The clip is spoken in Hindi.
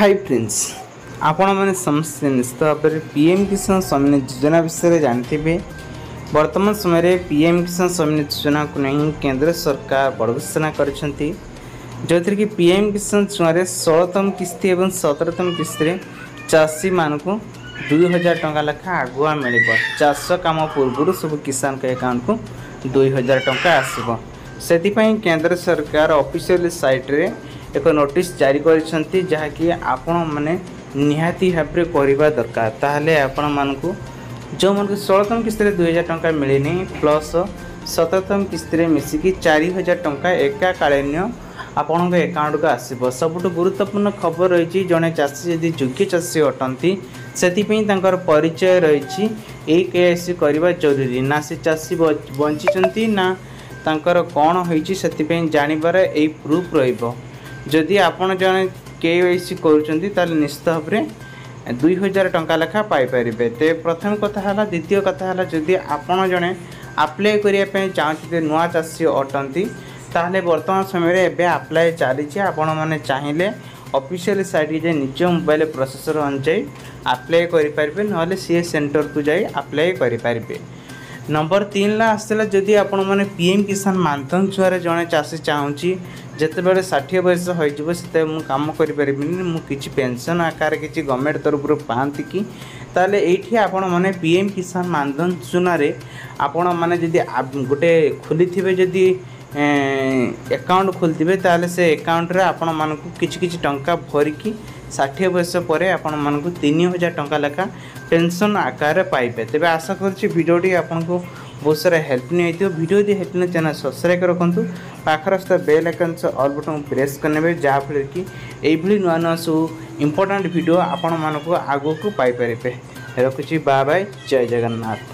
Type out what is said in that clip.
हाई फ्रेंड्स आपण मैंने समस्ते निश्चित भाव में पीएम किसान सम्मान योजना विषय जानते वर्तमान समय पीएम किसान सम्मान योजना को नहीं केंद्र सरकार बड़ घोषणा कर जो थी कि पीएम किसान योजना 16तम किस्ती और 17तम किस्ती चाषी मान को 2000 टंका लेखा आगुआ मिल चाष कम पूर्व सब किसान के अकाउंट को 2000 टंका आसब से केंद्र सरकार ऑफिशियल साइट रे एक नोटिस जारी करिसेंती जहाँकि आपण मैंने निहाती भाव में करवा दरकार ताहले आपण मानकु जो मन को 16तम किस्ती 2000 टंका मिलनी प्लस 17तम किस्ती मिसिकी 4000 टंका एकाकालीन आपण अकाउंट को आसब। सबुठ गुरुत्वपूर्ण खबर रही जड़े चाषी यदि योग्य चाषी अटंती से परिचय रही KYC करवा जरूरी ना से चाषी बंची ना तांकर कौन होइछि सेतिपई जानिबार ए प्रूफ रहिबो। जदि आपण जने KYC करूचंती ताले निश्चित भाव में 2000 टंका लेखा पाई परिबे। ते प्रथम कथा हला द्वितीय कथा हला जदि आपण जने अप्लाई करिया पे चाहते नुआ चाषी अटंती ताहले वर्तमान समय एबे अप्लाई चली आपण माने चाहिए ऑफिशियल साइट जे निज मोबाइल प्रोसेसर अनुसार अप्लाई करि परिबे नहले सी सेंटर को जाई अप्लाई करि परिबे। नंबर 3 ला आसला जदि आपण माने पीएम किसान मानधन छुआरे जने चाषी चाहूँगी जिते बड़े 60 वर्ष हो मु काम करें मु किसी पेंशन आकार किसी गवर्नमेंट तरफ पाती कि ताले एठी आपण माने पीएम किसान मानधन योजना आपण माने जदि गोटे खोली थे जदि अकाउंट खोलते ताले से अकाउंट रे आपण मानकु किछि टंका भरिकी 60 वर्ष पर आपण मानकु 3000 टंका लेखा पेंशन आकार पाइबे। तेबे आशा करछि वीडियोटी आपनको बहुत सारा हेल्प नहीं होती वीडियो यदि हेल्प नहीं चैनल सब्सक्राइब कर रखु पाखर बेल आइकन से ऑल बटन प्रेस करने जहाँफल कि यही नुआ नुआ सब इंपोर्टेंट वीडियो आपण मानक आगो को पाई परिबे। रखुची बाय बाय जय जगन्नाथ।